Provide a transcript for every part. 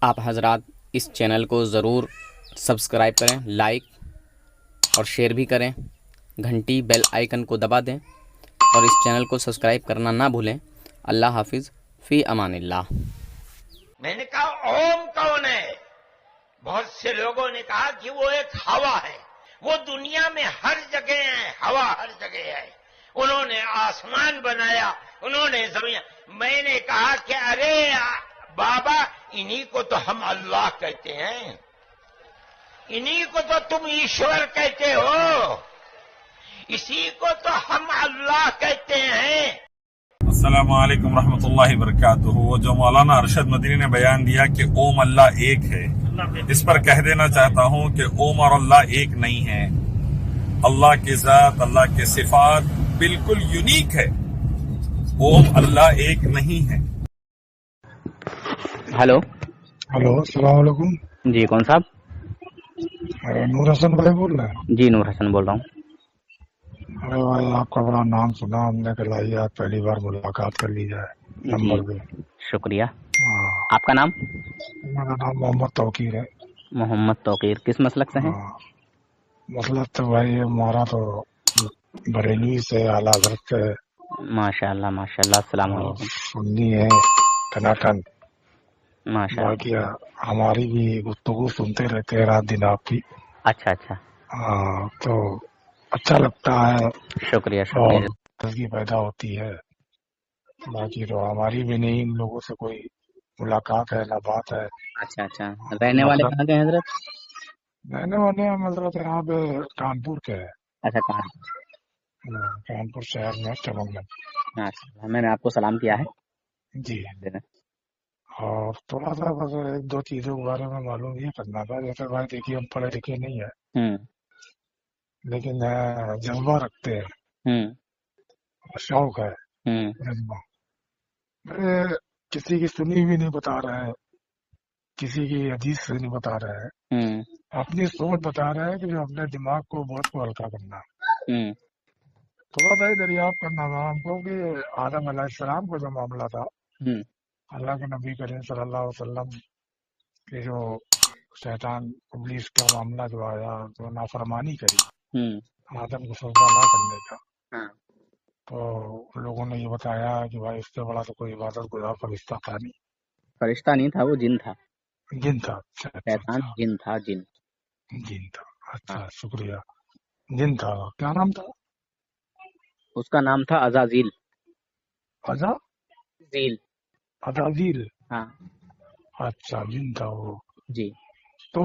آپ حضرات اس چینل کو ضرور سبسکرائب کریں، لائک اور شیئر بھی کریں، گھنٹی بیل آئیکن کو دبا دیں اور اس چینل کو سبسکرائب کرنا نہ بھولیں۔ اللہ حافظ، فی امان اللہ۔ میں نے کہا اوم کون ہے؟ بہت سے لوگوں نے کہا کہ وہ ایک ہوا ہے، وہ دنیا میں ہر جگہ ہے، ہوا ہر جگہ ہے۔ انہوں نے آسمان بنایا، انہوں نے زمین۔ میں نے کہا کہ ارے بابا، انہی کو تو ہم اللہ کہتے ہیں، انہی کو تو تم ایشور کہتے ہو، اسی کو تو ہم اللہ کہتے ہیں۔ السلام علیکم ورحمۃ اللہ وبرکاتہ۔ وہ جو مولانا ارشد مدنی نے بیان دیا کہ اوم اللہ ایک ہے، اس پر کہہ دینا چاہتا ہوں کہ اوم اور اللہ ایک نہیں ہے۔ اللہ کی ذات، اللہ کے صفات بالکل یونیک ہے، اوم اللہ ایک نہیں ہے۔ ہلو السلام علیکم۔ جی، کون صاحب؟ نور حسن بھائی بول رہے ہیں؟ جی، نور حسن بول رہا ہوں۔ ارے بھائی، آپ کا بڑا نام سنا ہم نے کہ لائیے آج پہلی بار ملاقات کر لی جائے جی، نمبر پہ۔ شکریہ۔ ہاں، آپ کا نام؟ میرا نام محمد توقیر ہے۔ محمد توقیر، کس مسلک سے ہیں؟ ہاں، مسئلہ تو بھائی ہمارا تو بریلوی سے اعلیٰ حضرت سے ماشاء اللہ ماشاء اللہ، السلام اور علیکم۔ سنی ہے ٹناٹن۔ ماشاء اللہ۔ باقی ہماری بھی گفتگو سنتے رہتے ہیں رات دن آپ کی۔ اچھا اچھا، ہاں، تو اچھا لگتا ہے شکریہ اور شکریہ۔ تازگی پیدا ہوتی ہے۔ باقی تو ہماری بھی نہیں ان لوگوں سے کوئی ملاقات ہے نہ بات ہے۔ اچھا اچھا، رہنے والے کہاں کے ہیں حضرت؟ رہنے والے ہم حضرت یہاں پہ کانپور کے ہیں۔ اچھا، کہاں؟ کانپور شہر میں چمنگن۔ ماشاء اللہ، میں نے آپ کو سلام کیا ہے۔ جی، اور تھوڑا سا بس ایک دو چیزوں کے بارے میں معلوم یہ کرنا تھا۔ جیسے بھائی دیکھیے، ہم پڑھے لکھے نہیں ہیں ہوں لیکن جذبہ رکھتے ہیں، ہوں شوق ہے، ہوں جذبہ۔ کسی کی سنی بھی نہیں بتا رہے ہیں، کسی کی حدیث سے نہیں بتا رہے ہیں، ہوں اپنی سوچ بتا رہے ہیں کہ جو اپنے دماغ کو بہت کو ہلکا کرنا۔ ہوں تھوڑا سا ہی دریافت کرنا تھا ہم کو کہ آدم علیہ السلام کا جو معاملہ تھا، ہوں اللہ کے نبی کریم صلی اللہ علیہ وسلم کے جو شیطان ابلیس کا معاملہ جو آیا، جو نافرمانی کری ہوں آدم کو سجدہ نہ کرنے کا، ہاں، تو ان لوگوں نے یہ بتایا کہ بھائی اس سے بڑا تو کوئی عبادت گزار فرشتہ تھا نہیں، فرشتہ نہیں تھا، وہ جن تھا۔ جن تھا۔ اچھا اچھا شیطان اچھا، جن تھا، جن۔ جن تھا۔ ہاں، اچھا، شکریہ۔ جن تھا، کیا نام تھا؟ اس کا نام تھا عزازیل۔ زیل، عزازیل۔ ہاں اچھا، جن تھا وہ۔ جی۔ تو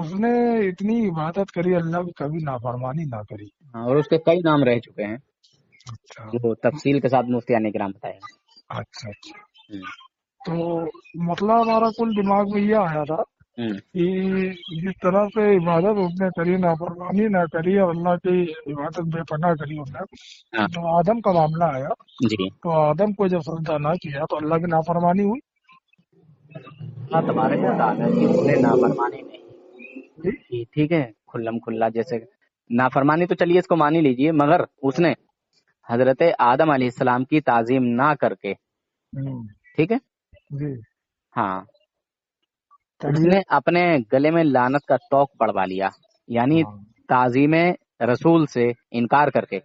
اس نے اتنی عبادت کری اللہ کی، کبھی نافرمانی نہ کری۔ ہاں، اور اس کے کئی نام رہ چکے ہیں اچھا جو تفصیل کے ساتھ مفتیان کرام بتائے ہیں۔ اچھا اچھا، تو مطلب ہمارا کل دماغ میں یہ آیا تھا کہ جس طرح سے عبادت اس نے کری، نافرمانی نہ کری اور اللہ کی عبادت بے پناہ کری اس نے، ہاں جو آدم کا معاملہ آیا جی، تو آدم کو جب سجدہ نہ کیا تو اللہ کی نافرمانی ہوئی۔ اللہ تبارک و تعالیٰ کی اس نے نافرمانی نہیں جی، کی، ٹھیک ہے، کھلم کھلا جیسے نافرمانی تو چلیے اس کو مان ہی لیجیے، مگر اس نے حضرت آدم علیہ السلام کی تعظیم نہ کر کے، ٹھیک ہے، جی، ہاں، اس چلیے۔ نے اپنے گلے میں لعنت کا توق پڑوا لیا، یعنی ہاں، تعظیم رسول سے انکار کر کے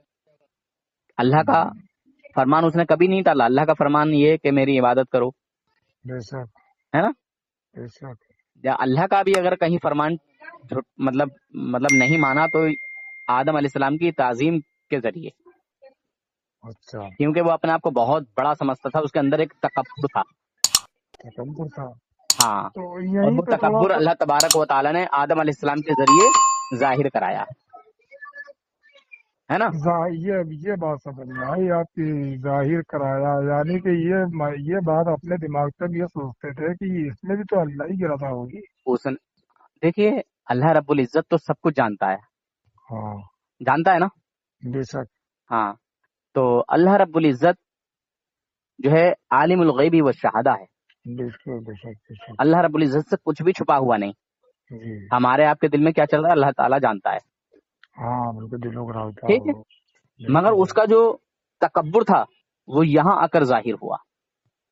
اللہ کا فرمان اس نے کبھی نہیں ٹالا۔ اللہ کا فرمان یہ کہ میری عبادت کرو، بے شک، ہے نا؟ بے شک۔ یا اللہ کا بھی اگر کہیں فرمان مطلب نہیں مانا تو آدم علیہ السلام کی تعظیم کے ذریعے، اچھا، کیونکہ وہ اپنے آپ کو بہت بڑا سمجھتا تھا، اس کے اندر ایک تکبر تھا۔ تکبر تھا۔ ہاں، تو اور یہیں وہ پہ تھوڑا تکبر سا اللہ تبارک و تعالیٰ نے آدم علیہ السلام کے ذریعے ظاہر کرایا، ہے نا؟ یہ بات سمجھ میں آئی آپ کی، ظاہر کرایا، یعنی کہ یہ بات اپنے دماغ تک یہ سوچتے تھے کہ اس میں بھی تو اللہ ہی گرفا ہوگی۔ دیکھیے، اللہ رب العزت تو سب کچھ جانتا ہے، ہاں، جانتا ہے نا؟ بے شک، ہاں، تو اللہ رب العزت جو ہے عالم الغیبی والشہادہ ہے، بے شک، بے شک، بے شک۔ اللہ رب العزت سے کچھ بھی چھپا ہوا نہیں۔ جی، ہمارے آپ کے دل میں کیا چل رہا ہے اللہ تعالیٰ جانتا ہے، ہاں، بالکل دلوں کا راز تھا ٹھیک ہے، وہ۔ مگر اس کا جو تکبر تھا وہ یہاں آ کر ظاہر ہوا،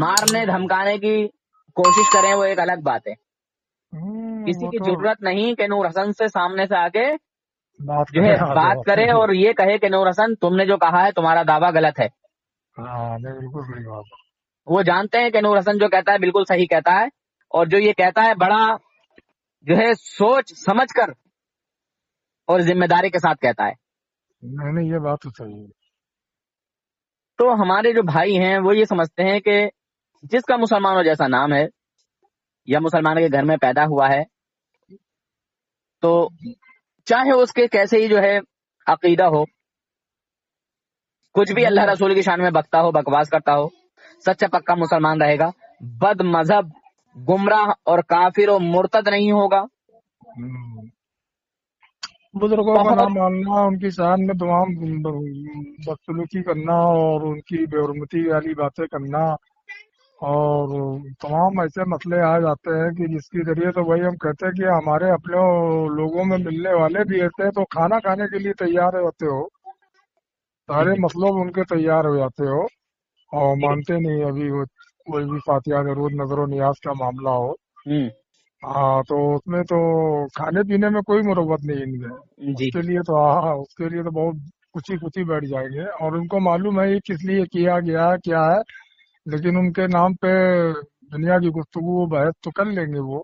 مارنے دھمکانے کی کوشش کریں وہ ایک الگ بات ہے. کسی وہ کی تو ضرورت نہیں کہ نور حسن سے سامنے سے آ کے بات جو ہے کرے بات کرے اور یہ کہے کہ نور حسن تم نے جو کہا ہے تمہارا دعویٰ غلط ہے. ہاں نہیں بالکل صحیح بات ہے. وہ جانتے ہیں کہ نور حسن جو کہتا ہے بالکل صحیح کہتا ہے، اور جو یہ کہتا ہے بڑا جو ہے سوچ سمجھ کر اور ذمہ داری کے ساتھ کہتا ہے. نہیں یہ بات تو صحیح ہے. تو ہمارے جو بھائی ہیں وہ یہ سمجھتے ہیں کہ جس کا مسلمانوں جیسا نام ہے یا مسلمان کے گھر میں پیدا ہوا ہے تو چاہے اس کے کیسے ہی جو ہے عقیدہ ہو، کچھ بھی اللہ رسول کی شان میں بکتا ہو، بکواس کرتا ہو، سچا پکا مسلمان رہے گا، بد مذہب، گمراہ اور کافر و مرتد نہیں ہوگا. بزرگوں کا بہت نام ماننا، ان کی شان میں تمام بدسلوکی کرنا اور ان کی بے حرمتی والی باتیں کرنا اور تمام ایسے مسئلے آ جاتے ہیں کہ جس کے ذریعے تو وہی ہم کہتے ہیں کہ ہمارے اپنے لوگوں میں ملنے والے بھی ایسے ہیں تو کھانا کھانے کے لیے تیار ہوتے ہو، سارے مطلب ان کے تیار ہو جاتے ہو اور مانتے نہیں. ابھی وہ کوئی بھی فاتحہ درود نظر و نیاز کا معاملہ ہو، ہاں تو اس میں تو کھانے پینے میں کوئی مروت نہیں ان میں. اس جی کے لیے تو اس کے لیے تو بہت کچھ ہی بیٹھ جائیں گے اور ان کو معلوم ہے یہ کس لیے کیا گیا ہے کیا ہے، لیکن ان کے نام پہ دنیا کی گفتگو بحث تو کر لیں گے وہ،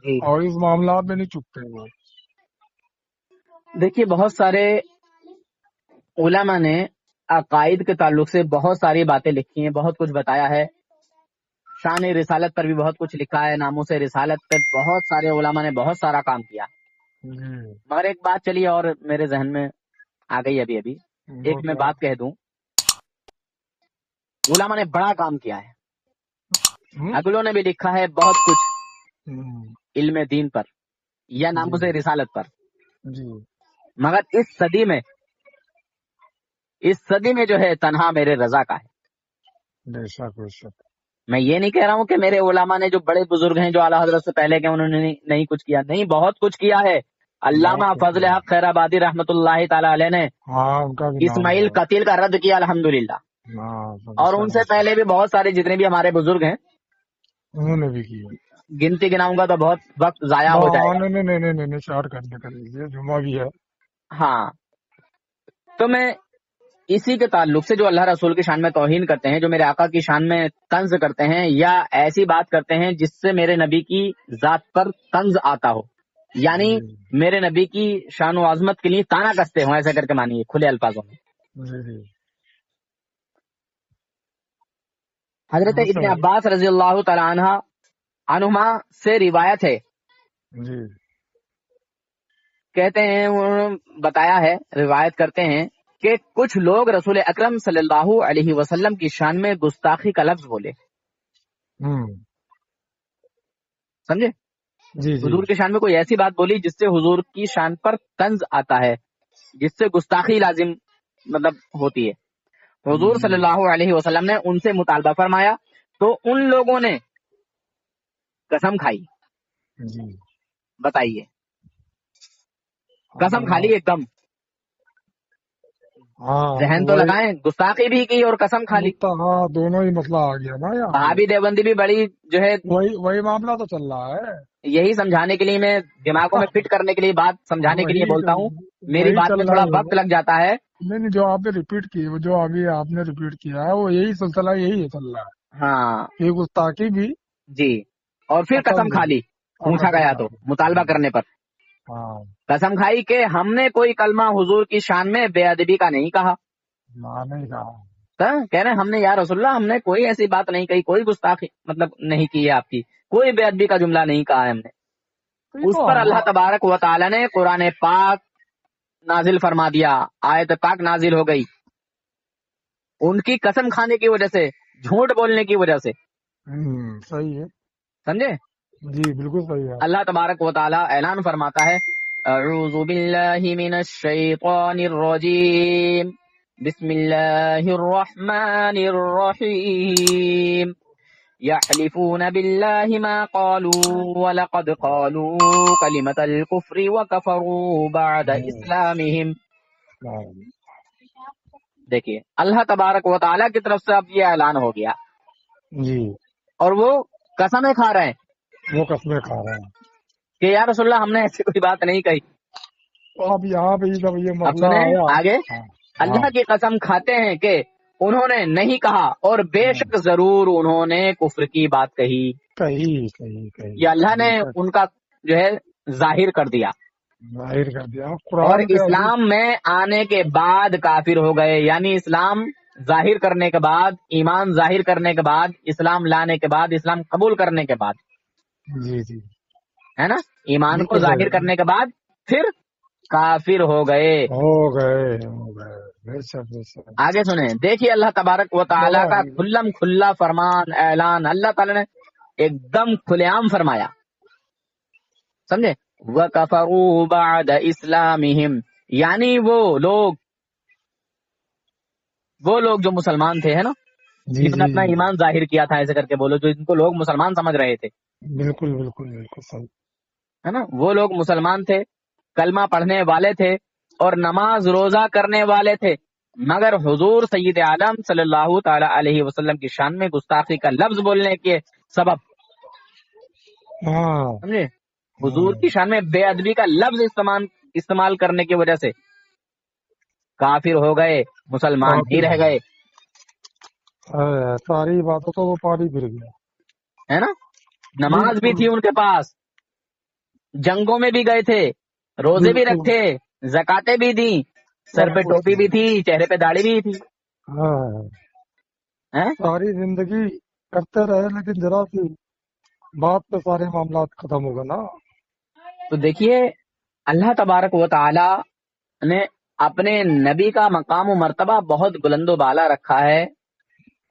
جی اور اس معاملات میں نہیں چکتے وہ. دیکھیے بہت سارے علماء نے عقائد کے تعلق سے بہت ساری باتیں لکھی ہیں، بہت کچھ بتایا ہے. شان رسالت پر بھی بہت کچھ لکھا ہے، ناموس رسالت پہ بہت سارے علماء نے بہت سارا کام کیا. مگر ایک بات چلی اور میرے ذہن میں آ گئی ابھی ایک میں بات کہہ دوں. علماء نے بڑا کام کیا ہے، اگلوں نے بھی لکھا ہے بہت کچھ علم دین پر یا ناموس رسالت پر، جی مگر اس صدی میں جو ہے تنہا میرے رضا کا ہے. بے شک بے شک. میں یہ نہیں کہہ رہا ہوں کہ میرے علماء نے جو بڑے بزرگ ہیں جو اعلیٰ حضرت سے پہلے کے انہوں نے نہیں کچھ کیا، نہیں بہت کچھ کیا ہے. علامہ فضل حق خیر آبادی رحمۃ اللہ تعالی علیہ نے ہاں ان کا بھی نام اسماعیل ہے. قتیل کا رد کیا الحمدللہ، اور ان سے پہلے بھی بہت سارے جتنے بھی ہمارے بزرگ ہیں انہوں نے بھی کیا. گنتی گناؤں گا تو بہت وقت ضائع ہو جائے گا. نہیں شارٹ کر لیجیے، جمعہ بھی ہے. ہاں تو میں اسی کے تعلق سے جو اللہ رسول کی شان میں توہین کرتے ہیں، جو میرے آقا کی شان میں طنز کرتے ہیں یا ایسی بات کرتے ہیں جس سے میرے نبی کی ذات پر طنز آتا ہو، یعنی میرے نبی کی شان و عظمت کے لیے تانا کستے ہوں، ایسا کر کے مانیے کھلے الفاظوں میں. حضرت ابن عباس رضی اللہ تعالی عنہما سے روایت ہے، کہتے ہیں انہوں نے بتایا ہے، روایت کرتے ہیں کہ کچھ لوگ رسول اکرم صلی اللہ علیہ وسلم کی شان میں گستاخی کا لفظ بولے. سمجھے؟ حضور کی شان میں کوئی ایسی بات بولی جس سے حضور کی شان پر طنز آتا ہے، جس سے گستاخی لازم ہوتی ہے. حضور صلی اللہ علیہ وسلم نے ان سے مطالبہ فرمایا تو ان لوگوں نے قسم کھائی. بتائیے، قسم کھا لی ایک دم. ذہن تو لگائیں، گستاخی بھی کی اور قسم کھا لی. ہاں دونوں ہی مسئلہ آ گیا نا یار. صحابی دیوبندی بھی بڑی جو ہے وہی معاملہ تو چل رہا ہے. یہی سمجھانے کے لیے، میں دماغوں میں فٹ کرنے کے لیے بات سمجھانے کے لیے بولتا ہوں. میری بات میں تھوڑا وقت لگ جاتا ہے. نہیں جو آپ نے ریپیٹ کی، جو ابھی آپ نے ریپیٹ کیا ہے وہ یہی سلسلہ یہی چل رہا ہے. ہاں یہ گستاخی بھی جی، اور پھر قسم کھا لی پوچھا گیا تو مطالبہ کرنے پر. قسم کھائی کہ ہم نے کوئی کلمہ حضور کی شان میں بے ادبی کا نہیں کہا. نہیں کہا. کہہ رہے ہم نے یا رسول اللہ ہم نے کوئی ایسی بات نہیں کہی، کوئی گستاخی نہیں کی ہے آپ کی، کوئی بے ادبی کا جملہ نہیں کہا ہے ہم نے. اس پر اللہ تبارک و تعالی نے قرآن پاک نازل فرما دیا، آیت پاک نازل ہو گئی ان کی قسم کھانے کی وجہ سے، جھوٹ بولنے کی وجہ سے. صحیح ہے. سمجھے؟ جی بالکل صحیح ہے. اللہ تبارک و تعالی اعلان فرماتا ہے، اعوذ باللہ من الشیطان الرجیم، بسم اللہ الرحمن الرحیم، یحلفون باللہ ما قالوا ولقد قالوا کلمۃ الکفر وکفروا بعد اسلامہم. دیکھیے اللہ تبارک و تعالی کی طرف سے اب یہ اعلان ہو گیا جی اور وہ قسمیں کھا رہے ہیں وہ قسمیں کھا رہے ہیں. کہ یا رسول اللہ ہم نے ایسی کوئی بات نہیں کہی. تو اب یہاں پہ جب یہ اب مسئلہ سنیں آیا. آگے، ہاں اللہ کی قسم کھاتے ہیں کہ انہوں نے نہیں کہا اور بے شک ضرور انہوں نے کفر کی بات کہی. کہیں یہ اللہ نے ان کا جو ہے ظاہر کر دیا. ظاہر کر دیا اور قرآن کے عزیز. اسلام میں آنے کے بعد کافر ہو گئے، یعنی اسلام ظاہر کرنے کے بعد، ایمان ظاہر کرنے کے بعد، اسلام لانے کے بعد، اسلام قبول کرنے کے بعد، جی جی ہے نا، ایمان کو بالکل ظاہر صحیح. کرنے کے بعد پھر کافر ہو گئے. ہو گئے بے شک بے شک. آگے سنیں، دیکھیے اللہ تبارک و تعالیٰ کا بڑا کھلم کھلا فرمان اعلان اللہ تعالیٰ نے ایک دم کھلے عام فرمایا. سمجھے؟ وَكَفَرُوا بَعْدَ إِسْلَامِهِمْ، یعنی وہ لوگ جو مسلمان تھے، ہے نا، جی جنہوں نے جی اپنا جی ایمان ظاہر کیا تھا، ایسے کر کے بولو، جو ان کو لوگ مسلمان سمجھ رہے تھے، بالکل بالکل بالکل صحیح. ہے نا، وہ لوگ مسلمان تھے، کلمہ پڑھنے والے تھے اور نماز روزہ کرنے والے تھے، مگر حضور سید عالم صلی اللہ تعالی علیہ وسلم کی شان میں گستاخی کا لفظ بولنے کے سبب، ہاں سمجھے، حضور کی شان میں بے ادبی کا لفظ استعمال کرنے کی وجہ سے کافر ہو گئے، مسلمان نہیں رہ گئے، ساری باتوں تو وہ پانی پھر گیا. ہے نا. نماز بھی بالکل تھی ان کے پاس، جنگوں میں بھی گئے تھے، روزے بھی بالکل. رکھے، زکاتیں بھی دی، سر سب پہ کچھ ٹوپی بھی تھی، چہرے پہ داڑھی بھی تھی. ہاں ہیں؟ ساری زندگی کرتے رہے لیکن ذرا سی بات پہ سارے معاملات ختم ہو گئے نا. تو دیکھیے اللہ تبارک و تعالی نے اپنے نبی کا مقام و مرتبہ بہت بلند و بالا رکھا ہے.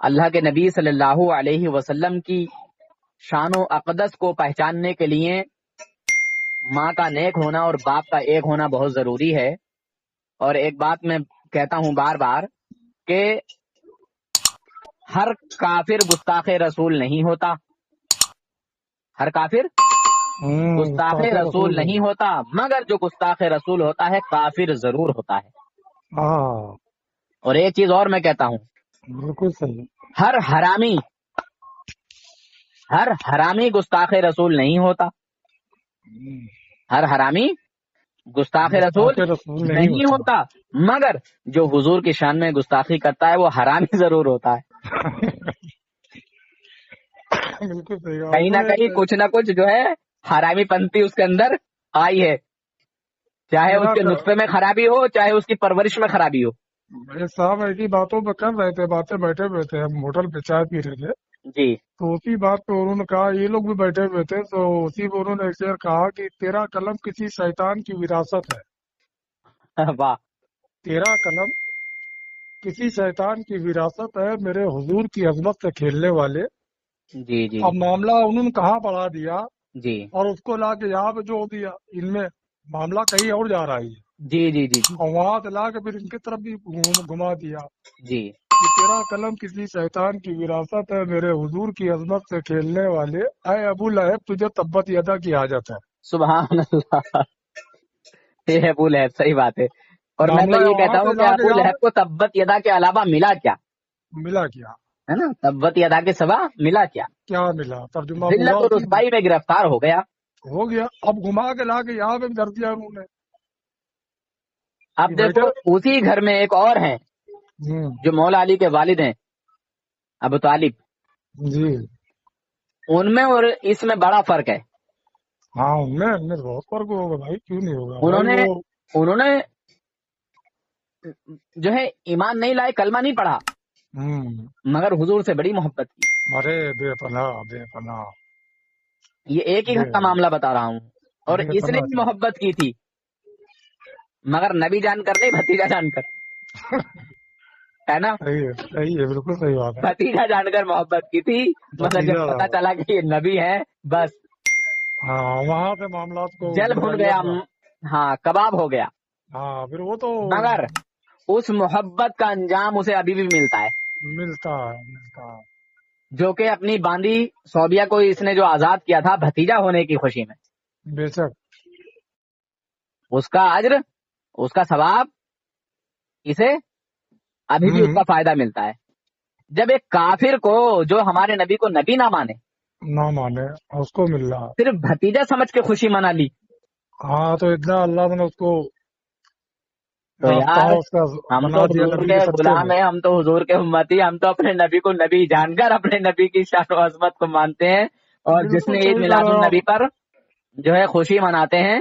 اللہ کے نبی صلی اللہ علیہ وسلم کی شان و اقدس کو پہچاننے کے لیے ماں کا نیک ہونا اور باپ کا ایک ہونا بہت ضروری ہے. اور ایک بات میں کہتا ہوں بار بار کہ ہر کافر گستاخ رسول نہیں ہوتا، ہر کافر گستاخ رسول نہیں ہوتا، مگر جو گستاخ رسول ہوتا ہے کافر ضرور ہوتا ہے. ہاں اور ایک چیز اور میں کہتا ہوں، بالکل صحیح. ہر حرامی گستاخ رسول نہیں ہوتا، ہر حرامی گستاخ رسول نہیں ہوتا، مگر جو حضور کی شان میں گستاخی کرتا ہے وہ حرامی ضرور ہوتا ہے. بالکل صحیح. کہیں نہ کہیں کچھ نہ کچھ جو ہے حرامی پنتی اس کے اندر آئی ہے، چاہے اس کے نطفے میں خرابی ہو، چاہے اس کی پرورش میں خرابی ہو. بھائی صاحب ایسی باتوں پہ کر رہے تھے باتیں، بیٹھے ہوئے تھے ہم ہوٹل پہ چائے پی رہے تھے، جی تو اسی بات پہ انہوں نے کہا، یہ لوگ بھی بیٹھے ہوئے تھے، تو اسی پہ انہوں نے ایک شعر کہا کہ تیرا قلم کسی شیطان کی وراثت ہے. واہ. تیرا قلم کسی شیطان کی وراثت ہے، میرے حضور کی عظمت سے کھیلنے والے. جی جی اب معاملہ انہوں نے کہاں بڑھا دیا جی اور اس کو لا کے یہاں پہ جوڑ دیا. ان میں معاملہ کہیں اور جا رہا ہے جی جی جی اور وہاں سے لا کے پھر ان کی طرف بھی گھما دیا جی. کہ تیرا قلم کسی شیطان کی وراثت ہے، میرے حضور کی عظمت سے کھیلنے والے. اے ابو لہب تجھے تبت یدا کی حاجت ہے. سبحان اللہ. یہ ابو لہب، صحیح بات ہے. اور میں معاملہ تو یہ وہاں کہتا سے ہوں کہ لا کے ابو یہاں لہب کو تبت یدا کے علاوہ ملا کیا، پہ ملا کیا ہے نا، تبت یدا کے سوا ملا کیا، کیا ملا؟ ترجمہ ذلت پورا و اسی رسوائی میں گرفتار ہو گیا. ہو گیا. اب گھما کے لا کے یہاں پہ بھی دھر دیا انہوں نے. اب دیکھو اسی گھر میں ایک اور ہیں ہوں جو مولا علی کے والد ہیں، ابو طالب. جی ان میں اور اس میں بڑا فرق ہے. ہاں ان میں بہت فرق ہوگا بھائی، کیوں نہیں ہوگا بھائی. انہوں نے جو ہے ایمان نہیں لائے، کلمہ نہیں پڑھا، ہوں مگر حضور سے بڑی محبت کی. ارے بے پناہ بے پناہ یہ ایک ہی گھر کا معاملہ بتا رہا ہوں. اور بے اس نے پناہ بھی محبت کی تھی، مگر نبی جان کر نہیں، بھتیجا جان کر، ہے نا، صحیح ہے بالکل صحیح بات ہے. بھتیجا جان کر محبت کی تھی، مگر جب پتا چلا کہ یہ نبی ہے بس ہاں وہاں سے معاملات کو جل بھن گیا، ہاں کباب ہو گیا. ہاں پھر وہ تو مگر اس محبت کا انجام اسے ابھی بھی ملتا ہے، ملتا ہے. جو کہ اپنی باندی صوبیہ کو اس نے جو آزاد کیا تھا بھتیجا ہونے کی خوشی میں، بے شک. اس کا اجر، اس کا ثواب اسے ابھی بھی اس کا فائدہ ملتا ہے. جب ایک کافر کو جو ہمارے نبی کو نبی نہ مانے نہ مانے اور اس کو مل رہا. صرف بھتیجا سمجھ کے خوشی منا لی. ہاں تو اتنا اللہ نے اس کو تو راستہ یار اس کا ہم بنا تو دیا حضور نبی کے کے صدقے غلام میں. ہیں, ہم تو حضور کے امتی, ہم تو اپنے نبی کو نبی جان کر اپنے نبی کی شان و عظمت کو مانتے ہیں, اور جس بالکل نے عید صحیح کہہ میلاد رہے ہو النبی آپ. پر جو ہے خوشی مناتے ہیں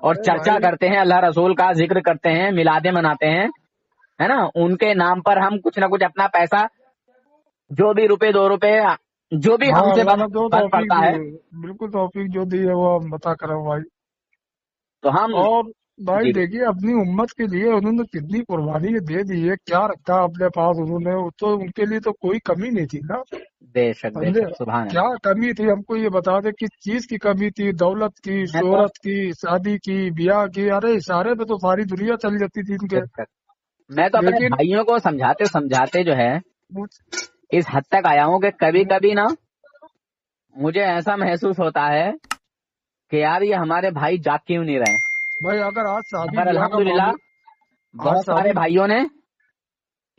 اور ارے چرچا بھائی کرتے ہیں, اللہ رسول کا ذکر کرتے ہیں, میلادیں مناتے ہیں, ہے نا, ان کے نام پر ہم کچھ نہ کچھ اپنا پیسہ, جو بھی روپے 2 روپے جو بھی ہاں ہم سے اللہ نے جو بن توفیق پڑتا دی ہے ہے, بالکل توفیق جو دی ہے وہ ہم بتا کر بھائی. تو ہم. اور بھائی جی دیکھیے اپنی امت کے لیے انہوں نے کتنی قربانی دے دی ہے, کیا رکھا اپنے پاس انہوں نے, تو ان کے لیے تو کوئی کمی نہیں تھی نا. بے شک بے سمجھے شک, سبحان کیا اللہ. کمی تھی, ہم کو یہ بتا دے کس چیز کی کمی تھی, دولت کی, میں تو شہرت کی, شادی کی, بیاہ کی, ارے اشارے پہ تو ساری دنیا چل جاتی تھی ان بے کے. شک, میں تو اپنے لیکن بھائیوں کو سمجھاتے سمجھاتے جو ہے اس حد تک آیا ہوں کہ کبھی کبھی نا مجھے ایسا محسوس ہوتا ہے کہ یار یہ ہمارے بھائی جاگ کیوں نہیں رہے, بھائی اگر آج شادی مگر بیاہ کا الحمدللہ معاملہ, آج بہت سارے شادی, بھائیوں نے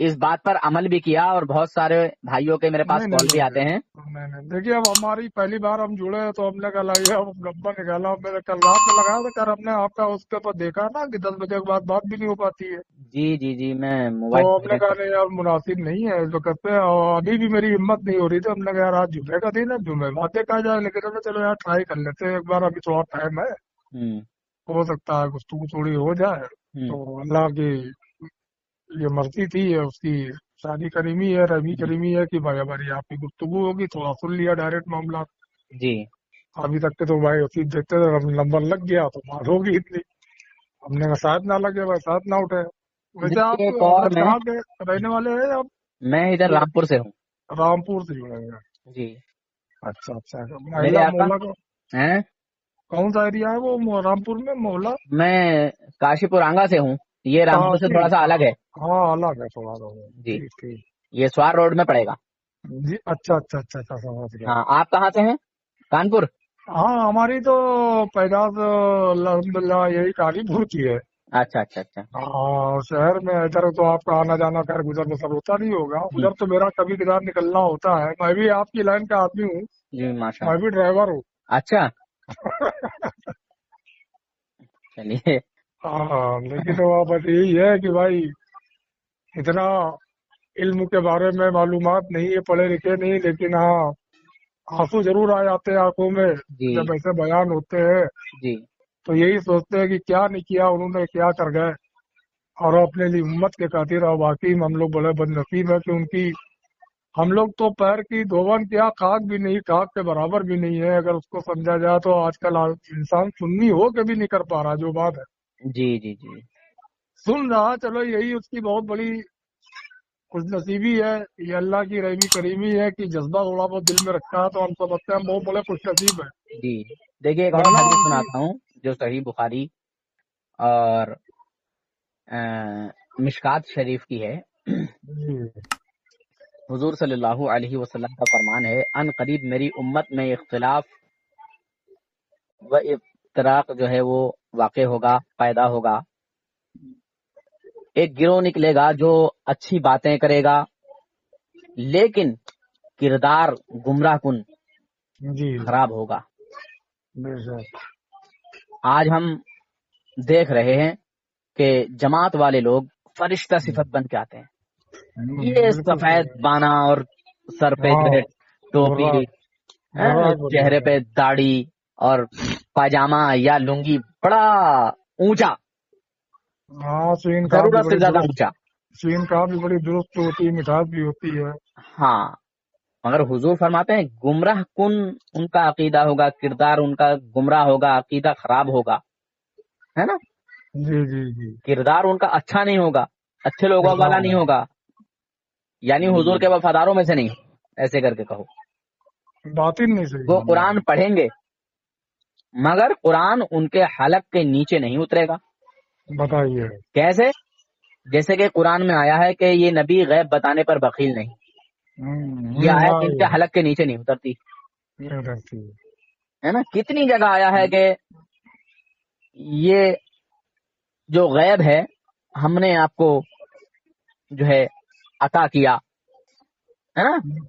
اس بات پر عمل بھی کیا, اور بہت سارے بھائیوں کے میرے پاس نہیں نہیں کال بھی نہیں آتے ہیں. نہیں نہیں دیکھیے اب ہماری پہلی بار ہم جڑے تو ہم نے کہا لگا اب نمبر نکالا, میں نے کل رات میں لگایا تھا, کر ہم نے آپ کا اس کے اوپر دیکھا نا کہ 10 بجے کے بعد بات بھی نہیں ہو پاتی ہے, جی جی جی, میں تو موبائل ہم نے کہا نہیں یار مناسب نہیں ہے اس وقت پہ, اور ابھی بھی میری ہمت نہیں ہو رہی تھی, ہم نے کہا یار آج جمعے کا دن ہے, جمعے بات دیکھا جائے, لیکن ہم نے چلو یار ٹرائی کر لیتے ہیں ایک بار, ابھی تھوڑا ٹائم ہے, ہو سکتا ہے گفتگو تھوڑی ہو جائے. تو اللہ کی یہ مرضی تھی, اس کی شادی کریمی ہے, ربی کریمی ہے کہ بھائی ہماری آپ کی گفتگو ہوگی, تھوڑا سن لیا ڈائریکٹ معاملات. جی. ابھی تک کے تو بھائی اسی دیکھتے تھے, نمبر لگ گیا تو بات ہوگی اتنی, ہم نے شاید نہ لگے بھائی ساتھ نہ اٹھے. ویسے دیکھیے آپ ایک اور حضرت کہاں کے رہنے والے ہیں آپ؟ میں ادھر رامپور سے ہوں. رامپور سے جڑے ہیں. جی. اچھا اچھا, میرے محلہ آقا محلہ کا ہیں, کون سا ایریا ہے وہ رامپور میں محلہ؟ میں کاشی پور آنگا سے ہوں, یہ رامپور سے کاشی, تھوڑا سا الگ ہے. ہاں الگ ہے تھوڑا سا. جی, ٹھیک ٹھیک. یہ سوار روڈ میں پڑے گا. جی اچھا اچھا اچھا اچھا, سمجھ گیا. ہاں, آپ کہاں سے ہیں؟ کانپور. ہاں ہماری تو پیدائش الحمدللہ یہی کالی پور کی ہے. اچھا اچھا اچھا. ہاں شہر میں ادھر تو آپ کا آنا جانا خیر گزر بسر ہوتا نہیں ہوگا, ادھر تو میرا کبھی کبھار نکلنا ہوتا ہے. میں بھی آپ کی لائن کا آدمی ہوں, جی ماشاء میں اللہ. بھی ڈرائیور ہوں. اچھا, چلیے. ہاں لیکن وہ بس یہی ہے کہ بھائی اتنا علم کے بارے میں معلومات نہیں ہے, پڑھے لکھے نہیں, لیکن ہاں آنسو ضرور آ جاتے ہیں آنکھوں میں جی جب ایسے بیان ہوتے ہیں. جی تو یہی سوچتے ہیں کہ کیا نہیں کیا انہوں نے, کیا کر گئے, اور اپنے لیے امت کے خاطر. اور واقعی ہم لوگ بڑے بد نصیب ہے کہ ان کی, ہم لوگ تو پیر کی دھون کیا خاک بھی نہیں, خاک کے برابر بھی نہیں ہے. اگر اس کو سمجھا جائے تو آج کل انسان سننی ہو کے بھی نہیں کر پا رہا جو بات ہے. جی جی جی. سن رہا, چلو یہی اس کی بہت بڑی خوش نصیبی ہے, یہ اللہ کی رحمی کریمی ہے کہ جذبہ تھوڑا بہت دل میں رکھا ہے, تو ہم سمجھتے ہیں بہت بڑے خوش نصیب ہے. جی, دیکھیے ایک اور ورنہ حدیث ان کی سناتا ہوں جو صحیح بخاری اور مشکات شریف کی ہے. حضور صلی اللہ علیہ وسلم کا فرمان ہے, ان قریب میری امت میں اختلاف و افتراق جو ہے وہ واقع ہوگا, پیدا ہوگا. ایک گروہ نکلے گا جو اچھی باتیں کرے گا لیکن کردار گمراہ کن جی خراب ہوگا. بے شک. آج ہم دیکھ رہے ہیں کہ جماعت والے لوگ فرشتہ صفت بن کے آتے ہیں. یہ بالکل سفید صحیح. بانا اور سر پہ جو ہاں ہے ٹوپی, براک براک بن چہرے جاتا پہ داڑھی اور پاجامہ یا لنگی بڑا اونچا, ہے. ہاں سین کا بھی ضرورت سے بڑی زیادہ درست, اونچا. سین کا بھی بڑی درست ہوتی ہے, مٹھاس بھی ہوتی ہے. ہاں, مگر حضور فرماتے ہیں گمراہ کن ان کا عقیدہ ہوگا, کردار ان کا گمراہ ہوگا, عقیدہ خراب ہوگا, ہے نا, جی جی جی. کردار ان کا اچھا نہیں ہوگا, اچھے لوگوں والا کردار نہیں ہوگا, یعنی حضور کے وفاداروں میں سے نہیں, ایسے کر کے کہو. باطن نہیں صحیح وہ ہونا. قرآن پڑھیں گے مگر قرآن ان کے حلق کے نیچے نہیں اترے گا. بتائیے. کیسے؟ جیسے کہ قرآن میں آیا ہے کہ یہ نبی غیب بتانے پر بخیل نہیں, یہ آیت ان کے حلق کے نیچے نہیں اترتی, ہے نا. کتنی جگہ آیا ہے کہ یہ جو غیب ہے ہم نے آپ کو جو ہے عطا کیا, ہے نا.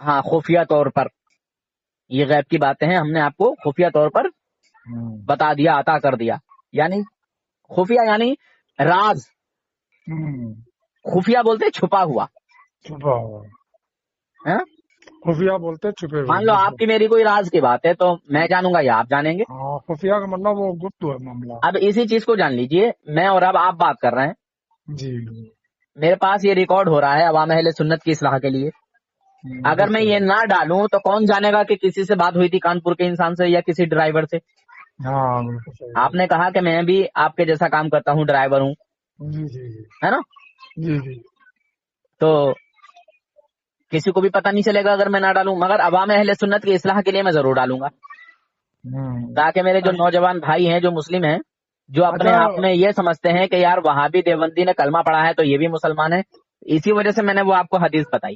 ہاں خفیہ طور پر یہ غیب کی باتیں ہیں، ہم نے آپ کو خفیہ طور پر ہوں. بتا دیا، عطا کر دیا. یعنی خفیہ یعنی راز. ہوں. خفیہ بولتے چھپا ہوا. چھپا ہوا. ہاں؟ خفیہ بولتے چھپے ہوئے. مان لو آپ کی میری کوئی راز کی بات ہے تو میں جانوں گا یا آپ جانیں گے. ہاں خفیہ کا مطلب وہ گپت ہے معاملہ. اب اسی چیز کو جان لیجئے، میں اور اب آپ بات کر رہے ہیں، جی. میرے پاس یہ ریکارڈ ہو رہا ہے عوام اہل سنت کی اصلاح کے لیے. اگر میں یہ نہ ڈالوں تو کون جانے گا کہ کسی سے بات ہوئی تھی کانپور کے انسان سے یا کسی ڈرائیور سے. ہاں بالکل صحیح. آپ نے کہا کہ میں بھی آپ کے جیسا کام کرتا ہوں، ڈرائیور ہوں، جی جی جی ہے نا. جی جی. تو کسی کو بھی پتہ نہیں چلے گا اگر میں نہ ڈالوں، مگر عوام اہل سنت کی اصلاح کے لیے میں ضرور ڈالوں گا، تاکہ میرے جو نوجوان بھائی ہیں جو مسلم ہیں، جو اپنے اچھا. آپ میں یہ سمجھتے ہیں کہ یار وہابی دیوبندی نے کلمہ پڑھا ہے تو یہ بھی مسلمان ہے، اسی وجہ سے میں نے وہ آپ کو حدیث بتائی،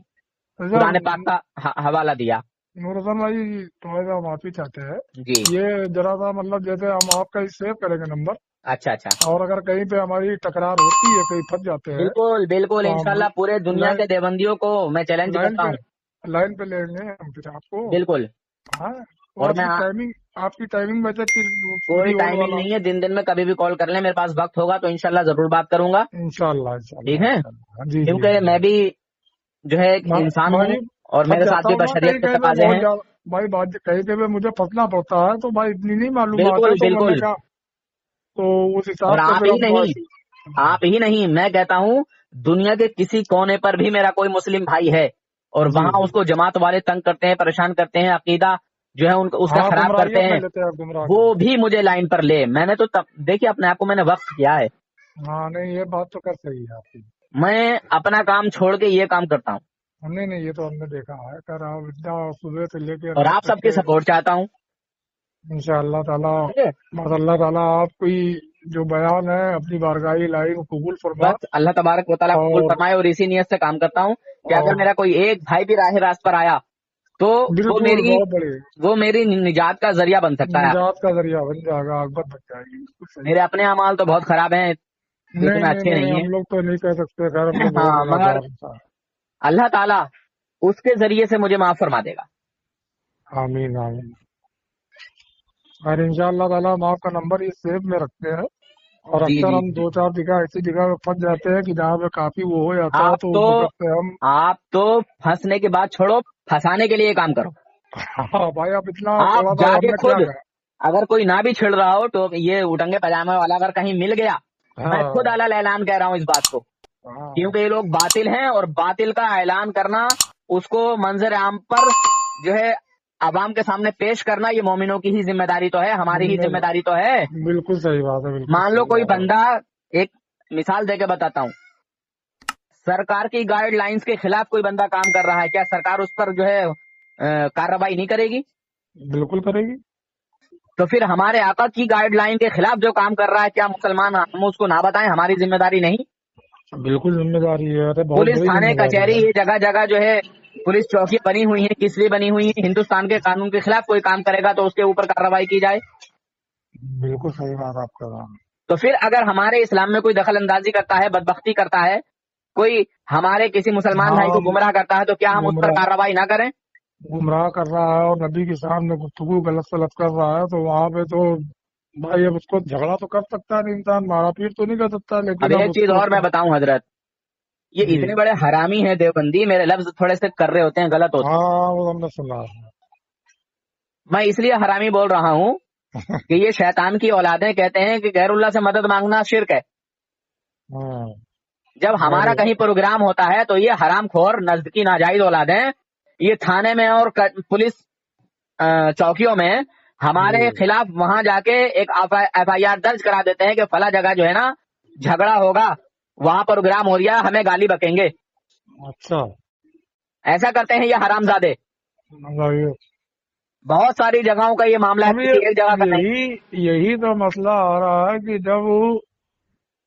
قرآن پاک کا حوالہ دیا. نور حسن بھائی تھوڑا سا معافی چاہتے ہیں. جی یہ ذرا سا مطلب جیسے ہم آپ کا سیو کریں گے نمبر، اچھا اچھا، اور اگر کہیں پہ ہماری ٹکرار ہوتی ہے، کہیں پھنس جاتے ہیں بالکل بالکل تو ہم انشاءاللہ پورے دنیا کے دیوبندیوں کو میں چیلنج لائن کرتا پہ ہوں. لائن پہ لیں گے ہم پھر آپ کو. بالکل. ہاں. اور میں آپ کی ٹائمنگ بچے کہ کوئی فری ہول ٹائمنگ والا. نہیں ہے، دن میں کبھی بھی کال کر لیں، میرے پاس وقت ہوگا تو انشاءاللہ ضرور بات کروں گا. انشاءاللہ ٹھیک ہے، جی جی. کیونکہ میں بھی جو ہے ایک انسان ہوں اور پھنس میرے ساتھ جاتا بھی ہوں نا بشریت کہیں کے کہیں پہ تقاضے بہت ہیں. زیادہ. بھائی بات کہیں پہ مجھے پھنسنا پڑتا ہے تو بھائی اتنی نہیں معلومات ہے بالکل تو میں نے بالکل. کہا تو اس اور حساب سے آپ پھر ہی ہم نہیں، آپ ہی نہیں، میں کہتا ہوں دنیا کے کسی کونے پر بھی میرا کوئی مسلم بھائی ہے اور جی وہاں جی. اس کو جماعت والے تنگ کرتے ہیں، پریشان کرتے ہیں، عقیدہ جو ہے اس کا ہاں خراب کرتے گمراہیت میں ہیں، لیتے ہیں گمراہ وہ کرتے بھی مجھے لائن پر لے. میں نے تو دیکھیے اپنے آپ کو میں نے وقت کیا ہے، ہیں. ہاں نہیں یہ بات تو کر صحیح ہے آپ کی. میں اپنا کام چھوڑ کے یہ کام کرتا ہوں نہیں نہیں یہ تو ہم نے دیکھا ہے کر آپ اتنا صبح سے لے کے اور رات آپ تک سب کی کے. سپورٹ چاہتا ہوں. انشاءاللہ تعالیٰ ٹھیک ہے، ماشاء اللہ تعالیٰ آپ کی جو بیان ہے اپنی بارگاہی لائن قبول فرما. بس اللہ تبارک و تعالیٰ قبول اور فرمائے، اور اسی نیت سے کام کرتا ہوں کہ اگر اور میرا کوئی ایک بھائی بھی راہ راست پر آیا تو بالکل بہت بڑی وہ میری نجات کا ذریعہ بن سکتا ہے. نجات کا ذریعہ بن جائے گا، آگبت بن جائے گی. بالکل صحیح. میرے اپنے اعمال تو بہت خراب ہیں، نہیں اتنے نہیں اچھے نہیں نہیں ہم لوگ تو نہیں کہہ سکتے، خیر ہم لوگ ہیں. بہت ہاں مگر گناہگار انسان ہیں. اللہ تعالیٰ اس کے ذریعے سے مجھے معاف فرما دے گا. آمین آمین. اور انشاءاللہ تعالیٰ ہم آپ کا نمبر اس سیو میں رکھتے ہیں، اور جی اکثر جی ہم 2-4 جگہ ایسی جگہ پہ پھنس جاتے ہیں کہ جہاں پہ کافی وہ ہو جاتا ہے تو اس وقت پہ ہم. آپ تو پھنسنے کی بات چھوڑو، پھنسانے کے لیے کام کرو. ہاں بھائی آپ اتنا آپ تھوڑا سا جا ہم کے نے کیا خود، کہا. اگر کوئی نہ بھی چھڑ رہا ہو تو یہ اٹنگے پاجامے والا اگر کہیں مل گیا، میں ہاں خود اعلان اعلان کہہ رہا ہوں اس بات کو، ہاں کیونکہ یہ لوگ باطل ہیں اور باطل کا اعلان کرنا، اس کو منظر عام پر جو ہے عوام کے سامنے پیش کرنا، یہ مومنوں کی ہی ذمہ داری تو ہے، ہماری ہی ذمہ داری تو ہے. بالکل صحیح بات ہے. بالکل مان لو صحیح کوئی بات ہے. بندہ، ایک مثال دے کے بتاتا ہوں، سرکار کی گائیڈ لائنز کے خلاف کوئی بندہ کام کر رہا ہے، کیا سرکار اس پر جو ہے کارروائی نہیں کرے گی؟ بالکل کرے گی. تو پھر ہمارے آقا کی گائیڈ لائن کے خلاف جو کام کر رہا ہے، کیا مسلمان ہم اس کو نہ بتائیں؟ ہماری ذمہ داری نہیں؟ بالکل ذمہ داری ہے. ارے بہت پولیس بڑی تھانے ذمہ داری کچہری ہے. یہ جگہ جگہ جو ہے پولیس چوکی بنی ہوئی ہیں، کس لیے بنی ہوئی ہیں؟ ہندوستان کے قانون کے خلاف کوئی کام کرے گا تو اس کے اوپر کارروائی کی جائے. بالکل صحیح بات آپ کا. تو پھر اگر ہمارے اسلام میں کوئی دخل اندازی کرتا ہے، بدبختی کرتا ہے، کوئی ہمارے کسی مسلمان بھائی کو ہاں گمراہ کرتا ہے، تو کیا ہم اس پر کارروائی نہ کریں؟ گمراہ کر رہا ہے اور نبی کے سامنے گفتگو غلط سلط کر رہا ہے تو وہاں پہ تو بھائی اب اس کو جھگڑا تو کر سکتا ہے انسان، مارا پیٹ تو نہیں کر سکتا، اب لیکن اب ایک اس چیز کو. اور میں بتاؤں حضرت، یہ جی اتنے بڑے حرامی ہیں دیوبندی، میرے لفظ تھوڑے سے کر رہے ہوتے ہیں، غلط ہوتے ہیں. ہاں وہ ہم نے سنا. میں اس لیے حرامی بول رہا ہوں کہ یہ شیطان کی اولادیں کہتے ہیں کہ غیر اللہ سے مدد مانگنا شرک ہے. ہاں جب ہمارا کہیں پروگرام ہوتا ہے تو یہ حرام خور نزدیکی ناجائز اولادیں یہ تھانے میں اور پولیس چوکیوں میں ہمارے خلاف وہاں جا کے ایک ایف آئی آر درج کرا دیتے ہیں کہ فلاں جگہ جو ہے نا جھگڑا ہوگا، وہاں پروگرام ہو رہا، ہمیں گالی بکیں گے. اچھا ایسا کرتے ہیں یہ حرام زادے. بہت ساری جگہوں کا یہ معاملہ ہے، اب کسی ایک جگہ کا نہیں. یہی تو مسئلہ آ رہا ہے کہ جب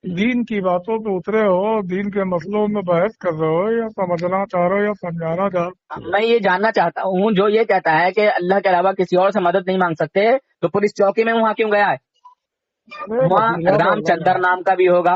دین کی باتوں پہ اترے ہو، دین کے مسئلوں میں بحث کر رہے ہو یا سمجھنا چاہ رہے ہو یا سمجھانا چاہ رہے ہو. میں یہ جاننا چاہتا ہوں، جو یہ کہتا ہے کہ اللہ کے علاوہ کسی اور سے مدد نہیں مانگ سکتے، تو پولیس چوکی میں وہاں کیوں گیا ہے؟ ارے وہاں وسیلہ تو رام اللہ چندر کا. نام کا بھی ہوگا،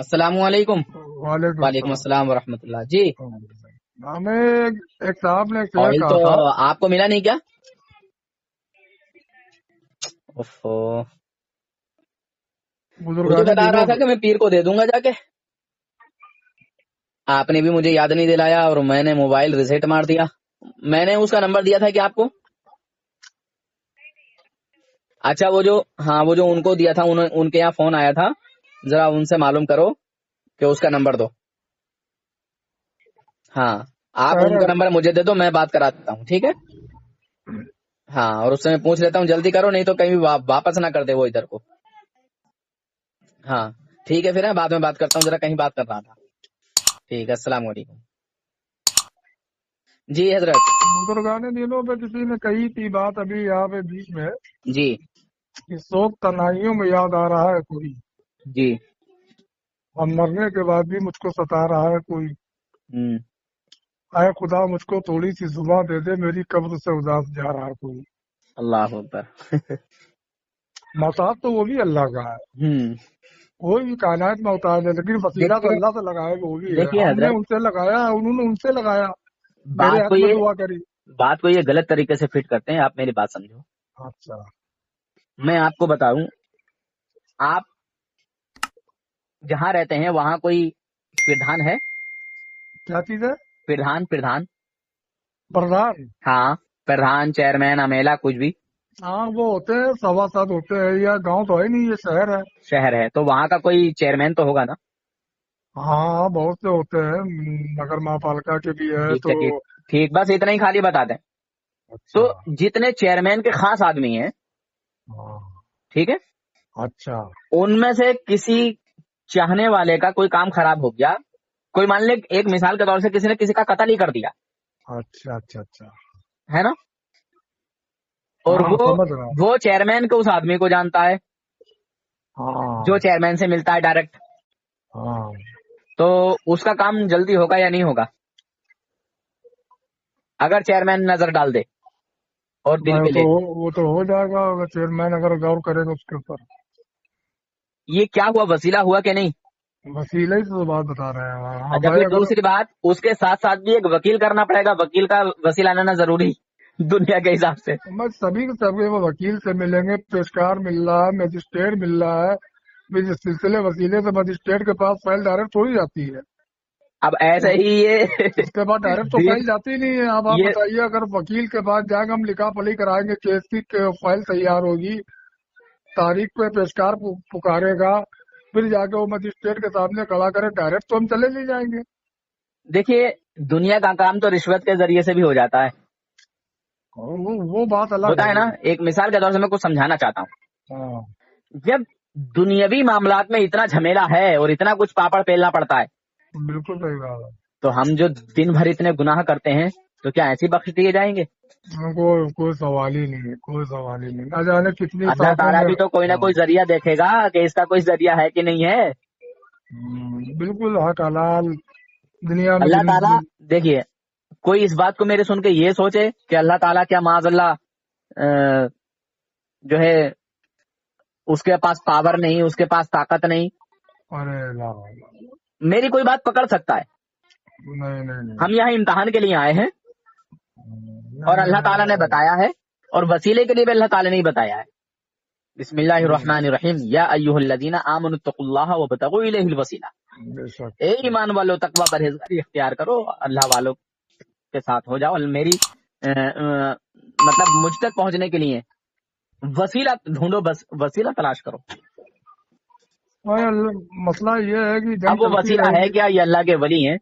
السلام علیکم. وعلیکم وعلیکم السلام ورحمۃ اللہ. جی ہمیں ایک صاحب نے شیئر آئل کہا تو تھا، آپ کو ملا نہیں کیا؟ اوفو. مجھے بزرگان بتا رہا دینوں تھا کہ میں پیر کو دے دوں گا جا کے. آپ نے بھی مجھے یاد نہیں دلایا اور میں نے موبائل ریسیٹ مار دیا. میں نے اس کا نمبر دیا تھا کہ آپ کو. اچھا وہ جو ان کو دیا تھا ان کے یہاں فون آیا تھا، ذرا ان سے معلوم کرو کہ اس کا نمبر دو. ہاں آپ ان کا نمبر مجھے دے دو، میں بات کرا دیتا ہوں. ٹھیک ہے. ہاں اور اس سے میں پوچھ لیتا ہوں، جلدی کرو نہیں تو کہیں واپس نہ کر دے وہ ادھر کو. ہاں ٹھیک ہے پھر بعد میں بات کرتا ہوں، ذرا کہیں بات کر رہا تھا. ٹھیک ہے السلام علیکم. جی حضرت. بزرگان دینوں پہ کسی نے کہی تھی بات ابھی یہاں پہ بیچ میں جی کہ سوگ تنہائیوں میں یاد آ رہا ہے کوئی، جی. اور مرنے کے بعد بھی مجھ کو ستا رہا ہے کوئی. ہوں. اے خدا مجھ کو تھوڑی سی زباں دے دے، میری قبر سے اداس جا رہا ہے کوئی. اللہ اکبر. محتاج تو وہ بھی اللہ کا ہے، ہوں. کوئی بھی کائنات میں محتاج ہے، لیکن وسیلہ تو دیکھیے اللہ سے لگائے گا وہ بھی ہے. دیکھیے ہم نے حضرت، ان سے لگایا، انہوں نے ان سے لگایا، میرے بات حق کو میں یہ دعا کری. بات کو یہ غلط طریقے سے فٹ کرتے ہیں. آپ میری بات سمجھو. اچھا میں آپ کو بتاؤں، آپ جہاں رہتے ہیں وہاں کوئی پردھان ہے؟ کیا چیز ہے؟ پردھان پردھان؟ ہاں پردھان، چیئرمین، امیلا، کچھ بھی ہاں وہ ہوتے ہیں 7.25 ہوتے ہیں. یا گاؤں تو ہے نہیں، یہ شہر ہے. شہر ہے تو وہاں کا کوئی چیئرمین تو ہوگا نا؟ ہاں بہت سے ہوتے ہیں، نگر مہاپالکا کے بھی ہے ٹھیک تو. ہے ٹھیک بس اتنا ہی خالی بتا دیں. تو اچھا جتنے چیئرمین کے خاص آدمی ہیں، ہاں ٹھیک ہے، اچھا ان میں سے کسی چاہنے والے کا کوئی کام خراب ہو گیا، کوئی مان لے ایک مثال کے طور سے کسی نے کسی کا قتل ہی کر دیا اچھا اچھا اچھا ہے نا، اور ہاں سمجھ رہا ہوں. وہ چیئرمین کو اس آدمی کو جانتا ہے ہاں جو چیئرمین سے ملتا ہے ڈائریکٹ، ہاں تو اس کا کام جلدی ہوگا یا نہیں ہوگا اگر چیئرمین نظر ڈال دے اور دل پہ لے لے؟ وہ تو ہو جائے گا اگر چیئرمین اگر غور کرے گا اس کے اوپر. یہ کیا ہوا، وسیلہ ہوا کہ نہیں؟ وسیلہ ہی تو بات بتا رہے ہیں. ہاں اچھا بھائی پھر اگر دوسری بات، اس کے ساتھ ساتھ بھی ایک وکیل کرنا پڑے گا، وکیل کا وسیلہ لانا ضروری دنیا کے حساب سے. سبھی کے سب وہ وکیل سے ملیں گے، پیشکار مل رہا ہے، مجسٹریٹ مل رہا ہے. جس سلسلے وسیلے سے مجسٹریٹ کے پاس فائل ڈائریکٹ تھوڑی جاتی ہے، اب ایسے ہی یہ اس کے بعد ڈائریکٹ تو دین فائل جاتی نہیں ہے. اب آپ یہ بتائیے اگر وکیل کے پاس جا کے ہم لکھا پڑھی کرائیں گے، کیس کی فائل تیار ہوگی، تاریخ پہ پیشکار پکارے گا، پھر جا کے وہ مجسٹریٹ کے سامنے کھڑا کرے، ڈائریکٹ تو ہم چلے نہیں جائیں گے. دیکھیے دنیا کا کام تو رشوت کے ذریعے سے بھی ہو جاتا ہے، وہ بات الگ ہوتا ہے. ہے نا. ایک مثال کے طور سے میں کچھ سمجھانا چاہتا ہوں. ہاں جب دنیاوی معاملات میں اتنا جھمیلا ہے اور اتنا کچھ پاپڑ پیلنا پڑتا ہے، بالکل صحیح بات ہے. تو ہم جو دن بھر اتنے گناہ کرتے ہیں تو کیا ایسے بخش دیے جائیں گے؟ کوئی سوال ہی نہیں ہے، کوئی سوال ہی نہیں. نہ جانے کتنی اللہ ساتھوں تعالیٰ میں. بھی تو کوئی نہ کوئی ذریعہ دیکھے گا کہ اس کا کوئی ذریعہ ہے کہ نہیں ہے. بالکل حق حلال دنیا میں اللہ تعالیٰ دیکھیے، کوئی اس بات کو میرے سن کے یہ سوچے کہ اللہ تعالیٰ کیا معاذ اللہ جو ہے اس کے پاس پاور نہیں، اس کے پاس طاقت نہیں. ارے لا میری کوئی بات پکڑ سکتا ہے. نہیں نہیں نہیں ہم یہاں امتحان کے لیے آئے ہیں اور نہیں اللہ تعالیٰ نے نہیں بتایا ہے، اور وسیلے کے لیے بھی اللہ تعالیٰ نے ہی بتایا ہے. بسم اللہ الرحمن الرحیم، یا ایھا الذین آمنوا اتقوا اللہ وابتغوا الیہ الوسیلہ. بے شک اے ایمان والو تقوی پرہیزگاری اختیار کرو، اللہ والوں کے ساتھ ہو جاؤ. میری مطلب مجھ تک پہنچنے کے لیے وسیلہ ڈھونڈو، بس وسیلہ تلاش کرو. مسئلہ یہ ہے کہ جنگ اب وہ چلتی وسیلہ رہے ہے گی. کیا؟ یہ اللہ کے ولی ہیں،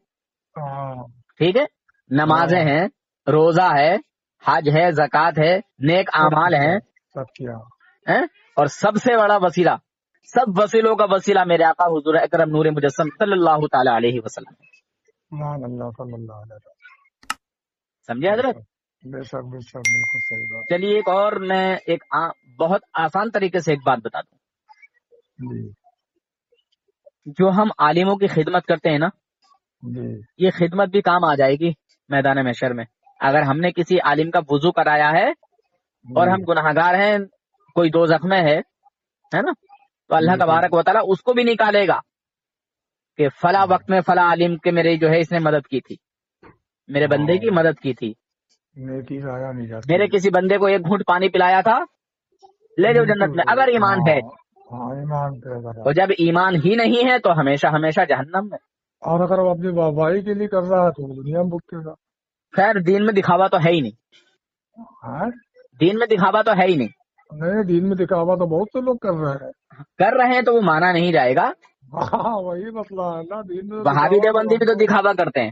ہاں ٹھیک ہے، نمازیں ہیں، روزہ ہے، حج ہے، زکوٰۃ ہے، نیک اعمال ہیں، سب کیا. اور سب سے بڑا وسیلہ، سب وسیلوں کا وسیلہ میرے آقا حضور اکرم نور مجسم صلی اللہ تعالی علیہ وسلم. سبحان اللہ صلی اللہ علیہ وسلم. سمجھے حضرت؟ بے شک بے شک بالکل صحیح بات. چلیے ایک اور میں ایک بہت آسان طریقے سے ایک بات بتا دوں. جی جو ہم عالموں کی خدمت کرتے ہیں نا، جی یہ خدمت بھی کام آ جائے گی میدان محشر میں. اگر ہم نے کسی عالم کا وضو کرایا ہے اور ہم گناہگار ہیں، کوئی دوزخ میں ہے نا، تو اللہ تبارک و تعالیٰ اس کو بھی نکالے گا کہ فلاں وقت میں فلاں عالم کے میرے جو ہے اس نے مدد کی تھی، میرے بندے کی مدد کی تھی، نیکی ضائع نہیں جاتی. میرے کسی بندے کو ایک گھونٹ پانی پلایا تھا، لے جاؤ جنت میں اگر ایمان ہے. ہاں ایمان پہ اگر تو جب ایمان ہی نہیں ہے تو ہمیشہ ہمیشہ جہنم میں. اور اگر وہ اپنی واہواہی کے لیے کر رہا ہے تو وہ دنیا میں بھگتے گا. خیر دین میں دکھاوا تو ہے ہی نہیں، ہاں دین میں دکھاوا تو ہے ہی نہیں. نہیں دین میں دکھاوا تو بہت سے لوگ کر رہے ہیں. کر رہے ہیں تو وہ مانا نہیں جائے گا. ہاں وہی مسئلہ ہے نا، دین میں وہابی دیوبندی بھی تو دکھاوا کرتے ہیں.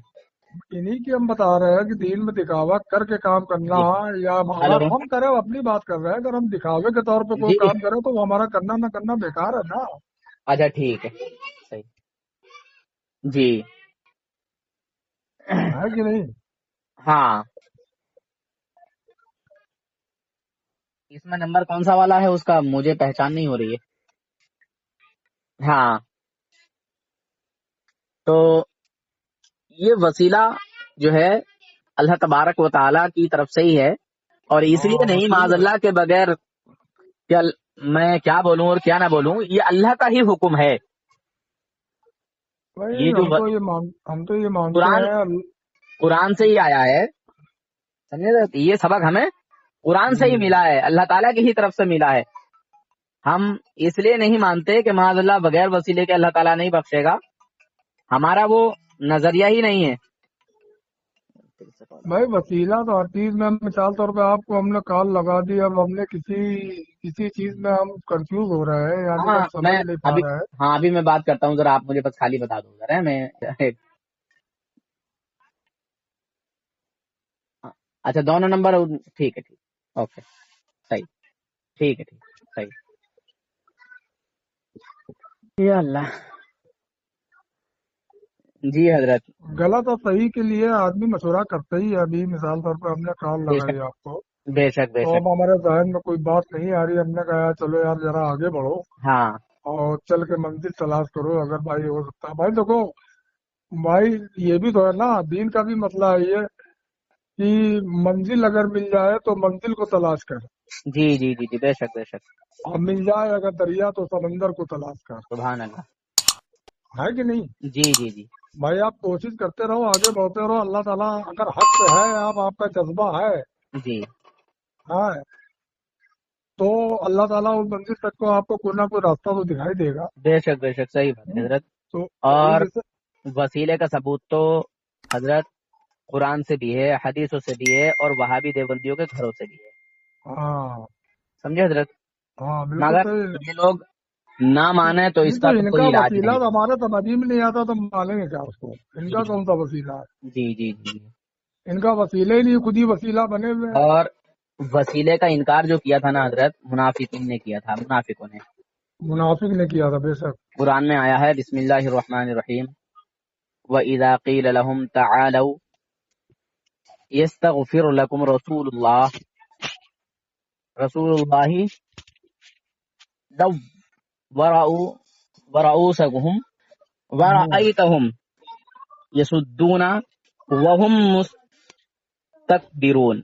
انہیں کی ہم بتا رہے ہیں کہ دین میں دکھاوا کر کے کام کرنا ہے، یا ہلو. اگر ہم کریں اپنی بات کر رہے ہیں، اگر ہم دکھاوے کے طور پہ کوئی جی کام کرے تو وہ ہمارا کرنا نہ کرنا بیکار ہے نا. اچھا ٹھیک ہے صحیح. جی ہے کہ نہیں؟ ہاں اس میں نمبر کون سا والا ہے اس کا مجھے پہچان نہیں ہو رہی ہے. ہاں تو یہ وسیلہ جو ہے اللہ تبارک و تعالیٰ کی طرف سے ہی ہے، اور اس لیے ہاں نہیں معاذ اللہ کے بغیر کیا میں کیا بولوں اور کیا نہ بولوں، یہ اللہ کا ہی حکم ہے. بھائی یہ جو ہم تو یہ مانتے قرآن ہیں. قرآن سے ہی آیا ہے، سمجھے؟ یہ سبق ہمیں قرآن سے ہی ملا ہے، اللہ تعالیٰ کی ہی طرف سے ملا ہے. ہم اس لیے نہیں مانتے کہ معاذ اللہ بغیر وسیلے کے اللہ تعالیٰ نہیں بخشے گا، ہمارا وہ نظریہ ہی نہیں ہے. بھائی وسیلہ تو ہر چیز میں، مثال طور پہ آپ کو ہم نے کال لگا دی، اب ہم نے کسی چیز میں ہم کنفیوز ہو رہے ہیں، یعنی کہ ہاں ہم سمجھ میں نہیں پا رہے ہیں. ابھی میں بات کرتا ہوں ذرا، آپ مجھے بس خالی بتا دو ذرا. میں اچھا دونوں نمبر ٹھیک ہے، ٹھیک اوکے صحیح، ٹھیک ہے ٹھیک صحیح. یا اللہ. جی حضرت. غلط اور صحیح کے لیے آدمی مشورہ کرتا ہی ہے. ابھی مثال طور پہ ہم نے کال بے لگائی شک آپ کو، بے شک بے تو شک. اب ہمارے ذہن میں کوئی بات نہیں آ رہی، ہم نے کہا چلو یار ذرا آگے بڑھو ہاں اور چل کے منزل تلاش کرو اگر بھائی ہو سکتا ہے. بھائی دیکھو بھائی یہ بھی تو ہے نا، دین کا بھی مسئلہ ہے یہ کہ منزل اگر مل جائے تو منزل کو تلاش کر، جی جی جی جی بے شک بے شک. اور مل جائے اگر دریا تو سمندر کو تلاش کر. سبحان اللہ. ہے کہ نہیں؟ جی جی جی بھائی آپ کوشش کرتے رہو، آگے بڑھتے رہو. اللہ تعالیٰ اگر حق پہ ہے، آپ کا جذبہ ہے جی ہاں تو اللہ تعالیٰ اس منزل تک کو آپ کو کوئی نہ کوئی راستہ تو دکھائی دے گا. بے شک بے شک صحیح بات ہے حضرت. تو اور جیسے وسیلے کا ثبوت تو حضرت قرآن سے بھی ہے، حدیثوں سے بھی ہے، اور وہابی دیوبندیوں کے گھروں سے بھی ہے. ہاں سمجھے حضرت؟ ہاں بالکل مگر صحیح. یہ لوگ نہ مانے تو اس نہیں تو کا ان کا کوئی علاج وسیلہ نہیں. تو ہمارے سمجھ میں نہیں آتا تو ہم مانیں گے کیا اس کو؟ ان کا جی کون سا وسیلہ ہے؟ جی جی جی. ان کا وسیلہ ہی نہیں، خود ہی وسیلہ بنے ہوئے ہیں. اور وسیلے کا انکار جو کیا تھا نا حضرت، منافقین نے کیا تھا، منافقوں نے. منافق نے کیا تھا بے شک. قرآن میں آیا ہے بسم اللہ الرحمن الرحیم وَإِذَا قِيلَ لَهُمْ تَعَالَوْا يَسْتَغْفِرْ لَكُمْ رسول اللہ لو ورؤوسهم ورأيتهم يسدون وهم مستكبرون.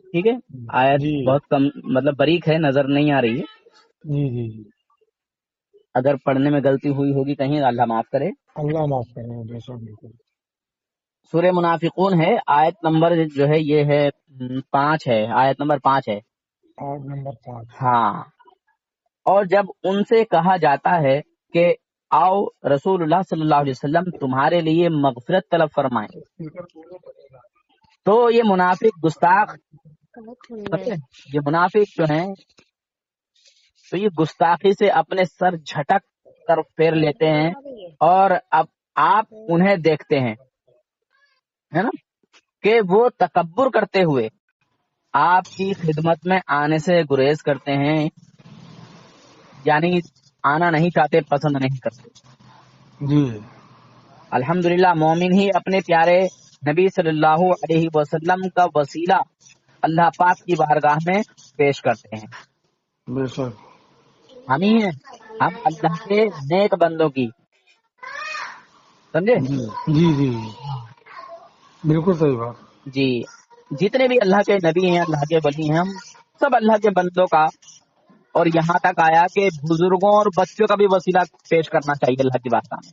ٹھیک ہے، آیت جی بہت کم مطلب باریک ہے، نظر نہیں آ رہی ہے. جی جی جی اگر پڑھنے میں غلطی ہوئی ہوگی کہیں اللہ معاف کرے. اللہ معاف کرے بے شک. بالکل سورہ منافقون ہے، آیت نمبر جو ہے یہ ہے 5 ہے، آیت نمبر 5 ہے. آیت نمبر 5. ہاں. اور جب ان سے کہا جاتا ہے کہ آؤ رسول اللہ صلی اللہ علیہ وسلم تمہارے لیے مغفرت طلب فرمائیں، تو یہ منافق گستاخ، یہ منافق جو ہیں تو یہ گستاخی سے اپنے سر جھٹک کر پھیر لیتے ہیں، اور اب آپ انہیں دیکھتے ہیں ہے نا کہ وہ تکبر کرتے ہوئے آپ کی خدمت میں آنے سے گریز کرتے ہیں، یعنی آنا نہیں چاہتے، پسند نہیں کرتے. جی الحمدللہ مومن ہی اپنے پیارے نبی صلی اللہ علیہ وسلم کا وسیلہ اللہ پاک کی بارگاہ میں پیش کرتے ہیں. بے شک. ہم ہی ہیں، ہم اللہ کے نیک بندوں کی، سمجھے؟ جی جی جی بالکل صحیح بات. جی جتنے بھی اللہ کے نبی ہیں، اللہ کے ولی ہیں، ہم سب اللہ کے بندوں کا. اور یہاں تک آیا کہ بزرگوں اور بچوں کا بھی وسیلہ پیش کرنا چاہیے اللہ کی بارگاہ میں.